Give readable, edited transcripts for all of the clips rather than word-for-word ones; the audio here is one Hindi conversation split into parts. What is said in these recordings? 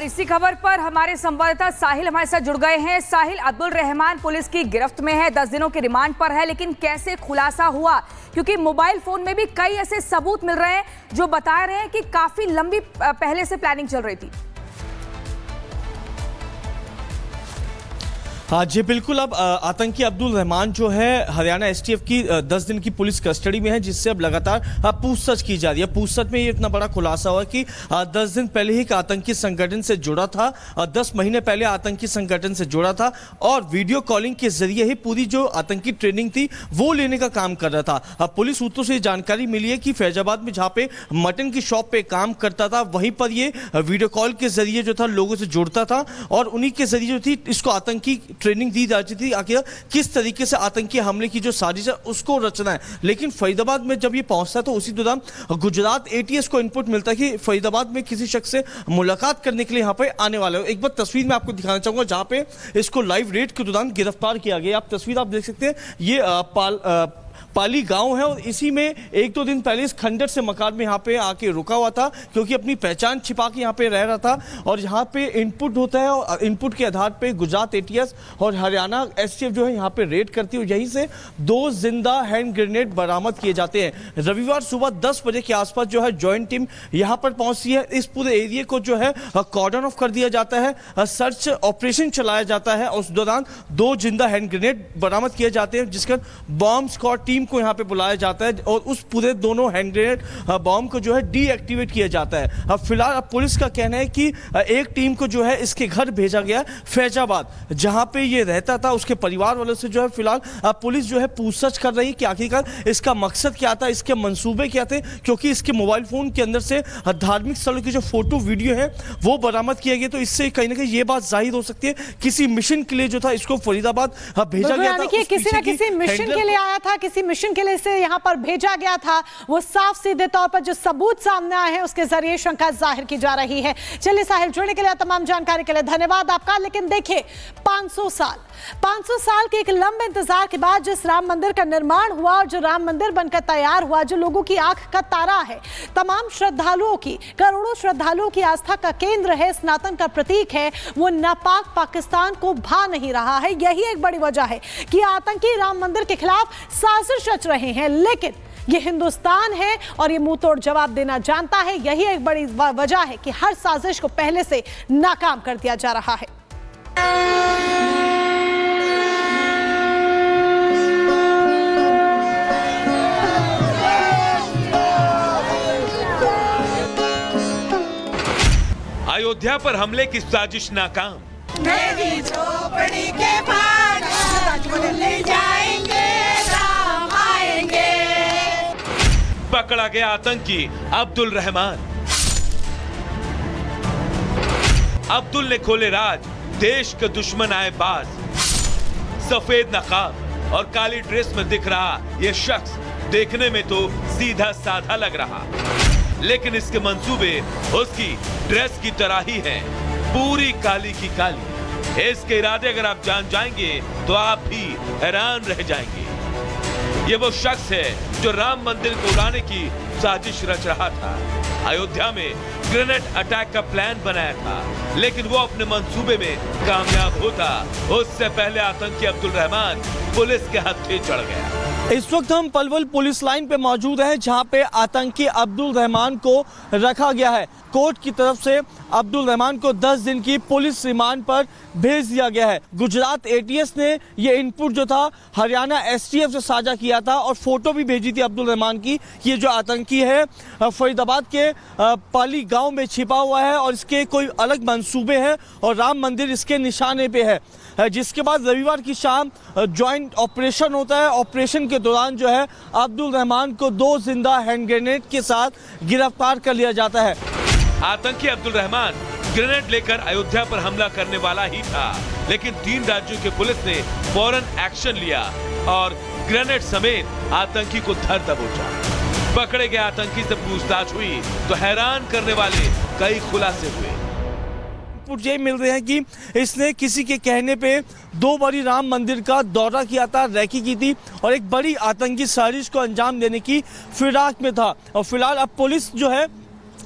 इसी खबर पर हमारे संवाददाता साहिल हमारे साथ जुड़ गए हैं। साहिल, अब्दुल रहमान पुलिस की गिरफ्त में है, 10 दिनों के रिमांड पर है, लेकिन कैसे खुलासा हुआ? क्योंकि मोबाइल फोन में भी कई ऐसे सबूत मिल रहे हैं जो बता रहे हैं कि काफी लंबी पहले से प्लानिंग चल रही थी। हाँ जी बिल्कुल। अब आतंकी अब्दुल रहमान जो है हरियाणा एसटीएफ की 10 दिन की पुलिस कस्टडी में है, जिससे अब लगातार पूछताछ की जा रही है। पूछताछ में ये इतना बड़ा खुलासा हुआ कि 10 दिन पहले ही एक आतंकी संगठन से जुड़ा था, 10 महीने पहले आतंकी संगठन से जुड़ा था और वीडियो कॉलिंग के जरिए ही पूरी जो आतंकी ट्रेनिंग थी वो लेने का काम कर रहा था। पुलिस सूत्रों से जानकारी मिली है कि फैजाबाद में जहाँ पे मटन की शॉप पे काम करता था, वहीं पर ये वीडियो कॉल के जरिए जो था लोगों से जुड़ता था और उन्हीं के जरिए जो थी इसको आतंकी ट्रेनिंग दी जाती थी आखिर किस तरीके से आतंकी हमले की जो साजिश है उसको रचना है। लेकिन फरीदाबाद में जब ये पहुंचता तो उसी दौरान गुजरात एटीएस को इनपुट मिलता है कि फरीदाबाद में किसी शख्स से मुलाकात करने के लिए यहाँ पे आने वाले हो। एक बार तस्वीर में आपको दिखाना चाहूंगा जहां पे इसको लाइव रेड के दौरान गिरफ्तार किया गया। आप तस्वीर आप देख सकते हैं, ये पाली गांव है और इसी में 1-2 दिन पहले इस खंडर से मकान में यहाँ पे आके रुका हुआ था, क्योंकि अपनी पहचान छिपा के यहाँ पे रह रहा था। और यहाँ पे इनपुट होता है और इनपुट के आधार पे गुजरात एटीएस और हरियाणा एसटीएफ जो है यहाँ पे रेड करती है। यहीं से 2 जिंदा हैंड ग्रेनेड बरामद किए जाते हैं। रविवार सुबह 10 बजे के आसपास जो है ज्वाइंट टीम यहाँ पर पहुंचती है। इस पूरे एरिया को जो है कॉर्डन ऑफ कर दिया जाता है, सर्च ऑपरेशन चलाया जाता है। उस दौरान 2 जिंदा हैंड ग्रेनेड बरामद किए जाते हैं, जिसका बॉम्ब स्क्वाड टीम को यहां पे बुलाया जाता है और उस पूरे दोनों हैंड ग्रेनेड बॉम्ब को जो है डीएक्टिवेट किया जाता है। अब फिलहाल पुलिस का कहना है कि एक टीम को जो है इसके घर भेजा गया फैजाबाद, जहां पे ये रहता था। उसके परिवार वालों से जो है फिलहाल पुलिस जो है पूछताछ कर रही है कि आखिरकार इसका मकसद क्या था, इसके मंसूबे क्या थे, क्योंकि इसके मोबाइल फोन के अंदर से धार्मिक स्थलों की जो फोटो वीडियो है वो बरामद किया गया। तो इससे कहीं ना कहीं ये बात जाहिर हो सकती है किसी मिशन के लिए जो था इसको फरीदाबाद भेजा गया था। किसी न किसी मिशन के लिए आया था, किसी मिशन के लिए से यहाँ पर भेजा गया था। वो साफ सीधे तौर पर जो सबूत सामने आए हैं उसके जरिए शंका जाहिर की जा रही है। चलिए साहिल, जुड़ने के लिए तमाम जानकारी के लिए धन्यवाद आपका। लेकिन देखिए 500 साल के एक लंबे इंतजार के बाद जिस राम मंदिर का निर्माण हुआ और जो राम मंदिर बनकर तैयार हुआ, जो लोगों की आंख का तारा है, तमाम श्रद्धालुओं की, करोड़ों श्रद्धालुओं की आस्था का केंद्र है, सनातन का प्रतीक है, वो नापाक पाकिस्तान को भा नहीं रहा है। यही एक बड़ी वजह है कि आतंकी राम मंदिर के खिलाफ साजिश रच रहे हैं। लेकिन ये हिंदुस्तान है और ये मुंह तोड़ जवाब देना जानता है। यही एक बड़ी वजह है कि हर साजिश को पहले से नाकाम कर दिया जा रहा है। अयोध्या पर हमले की साजिश नाकाम। मेरी झोपड़ी के बाहर ले जाएंगे, राम आएंगे। पकड़ा गया आतंकी अब्दुल रहमान। अब्दुल ने खोले राज, देश के दुश्मन आए बाज। सफेद नकाब और काली ड्रेस में दिख रहा ये शख्स देखने में तो सीधा साधा लग रहा, लेकिन इसके मंसूबे उसकी ड्रेस की तरह ही हैं, पूरी काली की काली। इसके इरादे अगर आप जान जाएंगे तो आप भी हैरान रह जाएंगे। ये वो शख्स है जो राम मंदिर को उड़ाने की साजिश रच रहा था। अयोध्या में ग्रेनेड अटैक का प्लान बनाया था, लेकिन वो अपने मंसूबे में कामयाब होता उससे पहले आतंकी अब्दुल रहमान पुलिस के हत्थे चढ़ गया। इस वक्त हम पलवल पुलिस लाइन पे मौजूद हैं, जहां पे आतंकी अब्दुल रहमान को रखा गया है। कोर्ट की तरफ से अब्दुल रहमान को 10 दिन की पुलिस रिमांड पर भेज दिया गया है। गुजरात एटीएस ने ये इनपुट जो था हरियाणा एसटीएफ से साझा किया था और फोटो भी भेजी थी अब्दुल रहमान की। ये जो आतंकी है फरीदाबाद के पाली गांव में छिपा हुआ है और इसके कोई अलग मंसूबे हैं और राम मंदिर इसके निशाने पे है। जिसके बाद रविवार की शाम ज्वाइंट ऑपरेशन होता है। ऑपरेशन के दौरान जो है अब्दुल रहमान को 2 जिंदा हैंड ग्रेनेड के साथ गिरफ्तार कर लिया जाता है। आतंकी अब्दुल रहमान ग्रेनेड लेकर अयोध्या पर हमला करने वाला ही था, लेकिन 3 राज्यों की पुलिस ने फौरन एक्शन लिया और ग्रेनेड समेत आतंकी को धर दबोचा। पकड़े गए आतंकी से पूछताछ हुई तो हैरान करने वाले कई खुलासे हुए। ये मिल रहे हैं कि इसने किसी के कहने पे 2 बारी राम मंदिर का दौरा किया था, रैकी की थी और एक बड़ी आतंकी साजिश को अंजाम देने की फिराक में था। और फिलहाल अब पुलिस जो है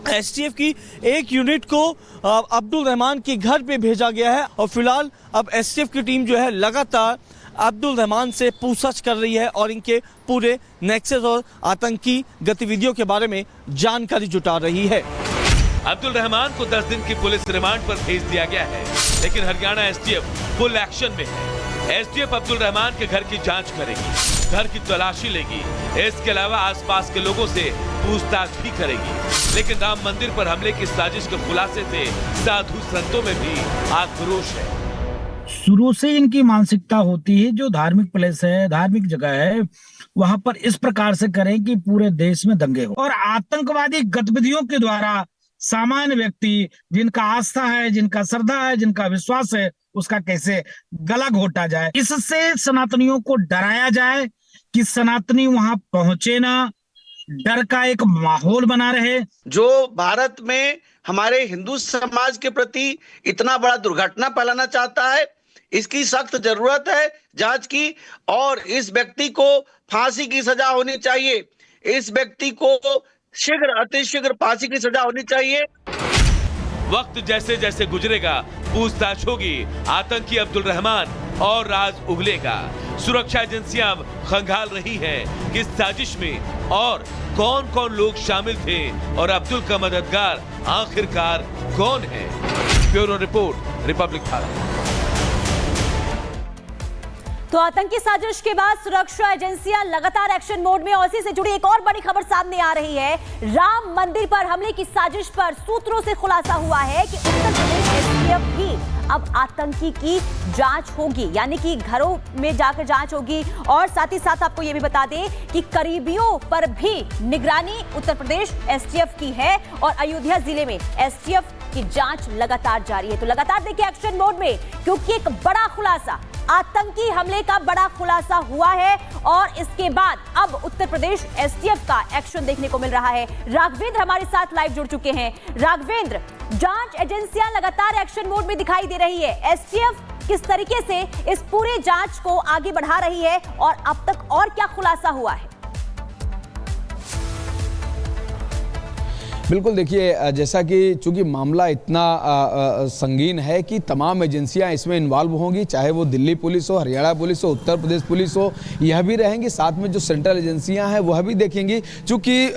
एसटीएफ की एक यूनिट को अब्दुल रहमान के घर पे भेजा गया है और फिलहाल अब एसटीएफ की टीम जो है लगातार अब्दुल रहमान से पूछताछ कर रही है और इनके पूरे नेक्सस और आतंकी गतिविधियों के बारे में जानकारी जुटा रही है। अब्दुल रहमान को 10 दिन की पुलिस रिमांड पर भेज दिया गया है, लेकिन हरियाणा एसटीएफ फुल एक्शन में है। एसटीएफ अब्दुल रहमान के घर की जांच करेगी, घर की तलाशी लेगी, इसके अलावा आसपास के लोगों से पूछताछ भी करेगी। लेकिन राम मंदिर पर हमले की साजिश के खुलासे से साधु संतों में भी आक्रोश है। शुरू से इनकी मानसिकता होती है, जो धार्मिक प्लेस है, धार्मिक जगह है, वहां पर इस प्रकार से करें कि पूरे देश में दंगे हो और आतंकवादी गतिविधियों के द्वारा सामान्य व्यक्ति जिनका आस्था है, जिनका श्रद्धा है, जिनका विश्वास है, उसका कैसे गला घोटा जाए। इससे सनातनियों को डराया जाए कि सनातनी वहां पहुंचे ना, डर का एक माहौल बना रहे। जो भारत में हमारे हिंदू समाज के प्रति इतना बड़ा दुर्घटना फैलाना चाहता है, इसकी सख्त जरूरत है जांच की और इस व्यक्ति को फांसी की सजा होनी चाहिए। इस व्यक्ति को शीघ्र अतिशीघ्र फांसी की सजा होनी चाहिए। वक्त जैसे जैसे गुजरेगा पूछताछ होगी, आतंकी अब्दुल रहमान और राज उगलेगा। सुरक्षा एजेंसियां अब खंगाल रही हैं कि इस साजिश में और कौन कौन लोग शामिल थे और अब्दुल का मददगार आखिरकार कौन है। Bureau report, Republic Bharat. तो आतंकी साजिश के बाद सुरक्षा एजेंसियां लगातार एक्शन मोड में। और इसी से जुड़ी एक और बड़ी खबर सामने आ रही है। राम मंदिर पर हमले की साजिश पर सूत्रों से खुलासा हुआ है कि उत्तर प्रदेश एसटीएफ भी अब आतंकी की जांच होगी, यानी कि घरों में जाकर जांच होगी। और साथ ही साथ आपको यह भी बता दें कि करीबियों पर भी निगरानी उत्तर प्रदेश एसटीएफ की है और अयोध्या जिले में एसटीएफ की जांच लगातार जारी है। तो लगातार देखिए एक्शन मोड में, क्योंकि एक बड़ा खुलासा, आतंकी हमले का बड़ा खुलासा हुआ है और इसके बाद अब उत्तर प्रदेश एसटीएफ का एक्शन देखने को मिल रहा है। राघवेंद्र हमारे साथ लाइव जुड़ चुके हैं। राघवेंद्र, जांच एजेंसियां लगातार एक्शन मोड में दिखाई दे रही है, एसटीएफ किस तरीके से इस पूरे जांच को आगे बढ़ा रही है और अब तक और क्या खुलासा हुआ है? बिल्कुल, देखिए जैसा कि चूंकि मामला इतना संगीन है कि तमाम एजेंसियां इसमें इन्वॉल्व होंगी, चाहे वो दिल्ली पुलिस हो, हरियाणा पुलिस हो, उत्तर प्रदेश पुलिस हो, यह भी रहेंगी। साथ में जो सेंट्रल एजेंसियां हैं वह भी देखेंगी, चूंकि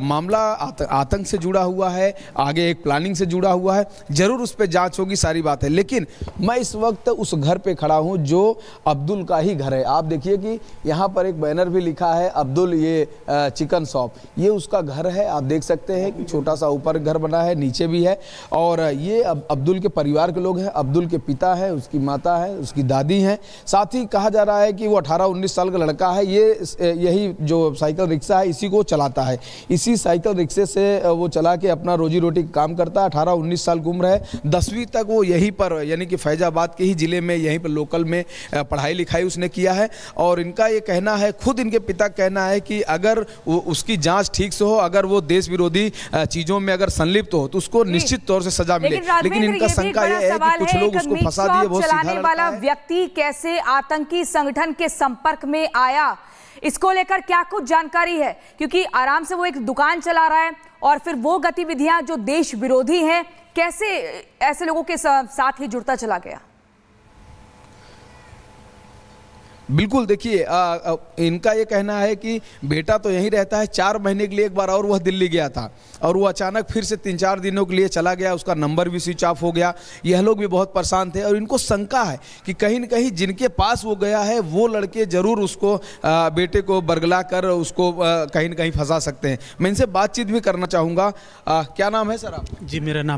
मामला आतंक से जुड़ा हुआ है, आगे एक प्लानिंग से जुड़ा हुआ है, जरूर उस पर जांच होगी, सारी बात है। लेकिन मैं इस वक्त उस घर पर खड़ा हूँ जो अब्दुल का ही घर है। आप देखिए कि यहाँ पर एक बैनर भी लिखा है अब्दुल, ये चिकन शॉप, ये उसका घर है। आप देख सकते हैं कि छोटा सा ऊपर घर बना है, नीचे भी है। और ये अब्दुल के परिवार के लोग हैं। अब्दुल के पिता है, उसकी माता है, उसकी दादी है। साथ ही कहा जा रहा है कि वो 18-19 साल का लड़का है। यही जो साइकिल रिक्शा है इसी को चलाता है। इसी साइकिल रिक्शे से वो चला के अपना रोजी रोटी काम करता है। 18-19 साल की उम्र है। 10वीं तक वो यहीं पर, यानी कि फैजाबाद के ही जिले में, यहीं पर लोकल में पढ़ाई लिखाई उसने किया है। और इनका ये कहना है, खुद इनके पिता कहना है कि अगर उसकी जांच ठीक से हो, अगर वो देश विरोधी चीजों में अगर संलिप्त हो तो उसको निश्चित तौर से सजा मिले। लेकिन इनका शंका यह है कि कुछ लोग उसको फंसा दिए। बहुत चलाने वाला व्यक्ति कैसे आतंकी संगठन के संपर्क में आया, इसको लेकर क्या कुछ जानकारी है? क्योंकि आराम से वो एक दुकान चला रहा है और फिर वो गतिविधियां जो देश विरोधी हैं, कैसे ऐसे लोगों के साथ ही जुड़ता चला गया? बिल्कुल, देखिए इनका ये कहना है कि बेटा तो यहीं रहता है। 4 महीने के लिए एक बार और वह दिल्ली गया था और वो अचानक फिर से 3-4 दिनों के लिए चला गया। उसका नंबर भी स्विच ऑफ हो गया। यह लोग भी बहुत परेशान थे और इनको शंका है कि कहीं न कहीं जिनके पास वो गया है वो लड़के जरूर उसको बेटे को बरगला कर उसको कहीं न कहीं फंसा सकते हैं। मैं इनसे बातचीत भी करना चाहूँगा। क्या नाम है सर आप? जी, मेरा नाम